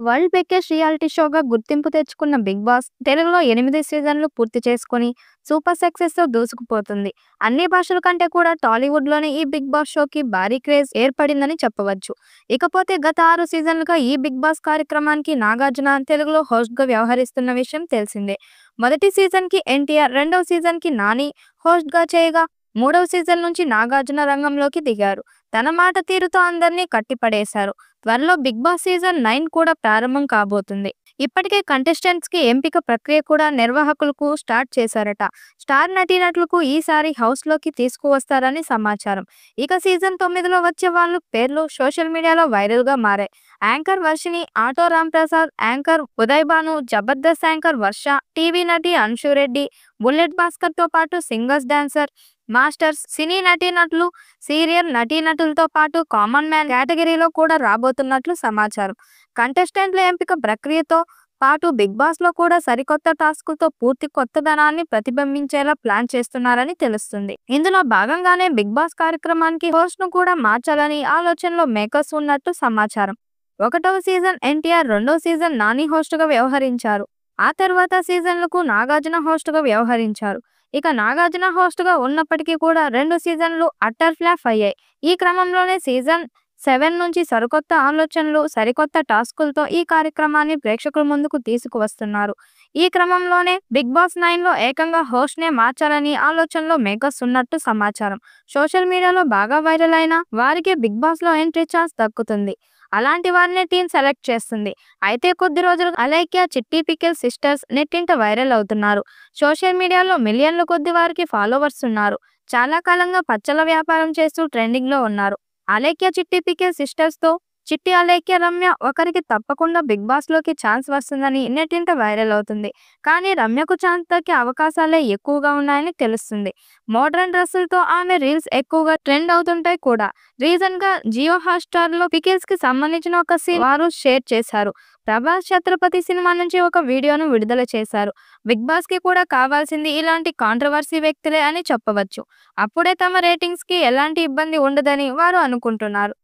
World biggest reality షోగా గుర్తింపు తెచ్చుకున్న big boss తెలుగులో 8 సీజన్లు పూర్తి చేసుకుని సూపర్ సక్సెస్ తో దూసుకుపోతుంది. అన్ని భాషల కంటే కూడా టాలీవుడ్ లోని ఈ బిగ్ బాస్ షోకి భారీ క్రేజ్ ఏర్పడిందని చెప్పవచ్చు. ఇకపోతే గత 6 సీజన్లుగా ఈ బిగ్ బాస్ కార్యక్రమానికి నాగార్జున తెలుగులో హోస్ట్ గా వ్యవహరిస్తున్న విషయం తెలిసిందే. మొదటి సీజన్ కి ఎన్టీఆర్, రెండవ సీజన్ కి నాని హోస్ట్ గా చేయగా మూడవ సీజన్ నుంచి నాగార్జున రంగంలోకి దిగారు. తన మాట తీరుతో అందరినీ కట్టిపడేశారు. త్వరలో బిగ్ బాస్ సీజన్ 9 కూడా ప్రారంభం కాబోతుంది. ఇప్పటికే కంటెస్టెంట్స్ కి ఎంపిక ప్రక్రియ కూడా నిర్వాహకులకు స్టార్ట్ చేశారట. స్టార్ నటీనటులకు ఈసారి హౌస్ లోకి తీసుకువస్తారని సమాచారం. ఇక సీజన్ 9లో వచ్చే వాళ్ళ పేర్లు సోషల్ మీడియాలో వైరల్ గా మారాయి. Anchor Varshini, Auto Ramprasad, anchor Uday Bhanu, Jabardasth anchor Varsha, TV నటి అంశురెడ్డి, బుల్లెట్ భాస్కర్ తో పాటు సింగర్స్, డాన్సర్, మాస్టర్స్, సినీ నటీనటులు, సీరియల్ నటీనటులతో పాటు కామన్ మ్యాన్ కేటగిరీలో కూడా రాబోతున్నట్లు సమాచారం. కంటెస్టెంట్ల ఎంపిక ప్రక్రియతో పాటు బిగ్ బాస్ లో కూడా సరికొత్త టాస్కులతో పూర్తి కొత్తదనాన్ని ప్రతిబింబించేలా ప్లాన్ చేస్తున్నారని తెలుస్తుంది. ఇందులో భాగంగానే బిగ్ బాస్ కార్యక్రమానికి హోస్ట్ ను కూడా మార్చాలని ఆలోచనలో మేకర్స్ ఉన్నట్టు సమాచారం. 1వ సీజన్ ఎన్టీఆర్, 2వ సీజన్ నాని హోస్ట్ గా వ్యవహరించారు. ఆ తర్వాత సీజన్లకు నాగార్జున హోస్ట్ గా వ్యవహరించారు. ఇక నాగార్జున హోస్ట్ గా ఉన్నప్పటికీ కూడా 2 సీజన్లు అట్టర్ ఫ్లాప్ అయ్యాయి. ఈ క్రమంలోనే సీజన్ 7 నుంచి సరికొత్త ఆలోచనలు, సరికొత్త టాస్కులతో ఈ కార్యక్రమాన్ని ప్రేక్షకుల ముందుకు తీసుకువస్తున్నారు. ఈ క్రమంలోనే బిగ్ బాస్ 9లో ఏకంగా హోస్ట్ నే మార్చాలని ఆలోచనలో మేకర్స్ ఉన్నట్టు సమాచారం. సోషల్ మీడియాలో బాగా వైరల్ అయిన వారికి బిగ్ బాస్ లో ఎంట్రీ ఛాన్స్ దక్కుతుంది. అలాంటి వారినే టీం సెలెక్ట్ చేస్తుంది. అయితే కొద్ది రోజులు అలైక్య, చిట్టి పికిల్ సిస్టర్స్ నెట్టింట వైరల్ అవుతున్నారు. సోషల్ మీడియాలో మిలియన్ల కొద్ది వారికి ఫాలోవర్స్ ఉన్నారు. చాలా కాలంగా పచ్చల వ్యాపారం చేస్తూ ట్రెండింగ్ లో ఉన్నారు. అలైక్య, చిట్టి పికిల్ సిస్టర్స్ తో చిట్టి, అలైక్య, రమ్య ఒకరికి తప్పకుండా బిగ్ బాస్ లోకి ఛాన్స్ వస్తుందని నెట్టింట వైరల్ అవుతుంది. కానీ రమ్యకు ఛాన్స్ దక్కే అవకాశాలే ఎక్కువగా ఉన్నాయని తెలుస్తుంది. మోడ్రన్ డ్రెస్సులతో ఆమె రీల్స్ ఎక్కువగా ట్రెండ్ అవుతుంటాయి కూడా. రీసెంట్ గా జియో హాట్‌స్టార్ లో పికిల్స్ కి సంబంధించిన ఒక సీన్ వారు షేర్ చేశారు. ప్రభాస్ ఛత్రపతి సినిమా నుంచి ఒక వీడియోను విడుదల చేశారు. బిగ్ బాస్ కి కూడా కావాల్సింది ఇలాంటి కాంట్రవర్సీ వ్యక్తులే అని చెప్పవచ్చు. అప్పుడే తమ రేటింగ్స్ కి ఎలాంటి ఇబ్బంది ఉండదని వారు అనుకుంటున్నారు.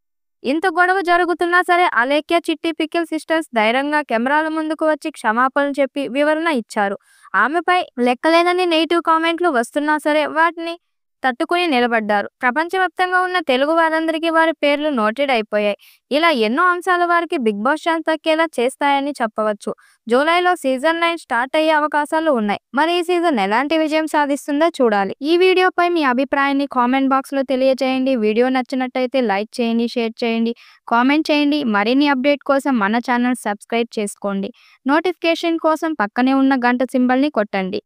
ఇంత గొడవ జరుగుతున్నా సరే అలేఖ్య, చిట్టి పికిల్ సిస్టర్స్ ధైర్యంగా కెమెరాల ముందుకు వచ్చి క్షమాపణలు చెప్పి వివరణ ఇచ్చారు. ఆమెపై లెక్కలేనన్ని నెగిటివ్ కామెంట్లు వస్తున్నా సరే వాటిని తట్టుకుని నిలబడ్డారు. ప్రపంచవ్యాప్తంగా ఉన్న తెలుగు వారందరికీ వారి పేర్లు నోటెడ్ అయిపోయాయి. ఇలా ఎన్నో అంశాలు వారికి బిగ్ బాస్ ఛాన్స్ దక్కేలా చేస్తాయని చెప్పవచ్చు. జూలైలో సీజన్ 9 స్టార్ట్ అయ్యే అవకాశాలు ఉన్నాయి. మరి ఈ సీజన్ ఎలాంటి విజయం సాధిస్తుందో చూడాలి. ఈ వీడియోపై మీ అభిప్రాయాన్ని కామెంట్ బాక్స్ లో తెలియజేయండి. వీడియో నచ్చినట్టయితే లైక్ చేయండి, షేర్ చేయండి, కామెంట్ చేయండి. మరిన్ని అప్డేట్ కోసం మన ఛానల్ సబ్స్క్రైబ్ చేసుకోండి. నోటిఫికేషన్ కోసం పక్కనే ఉన్న గంట సింబల్ ని కొట్టండి.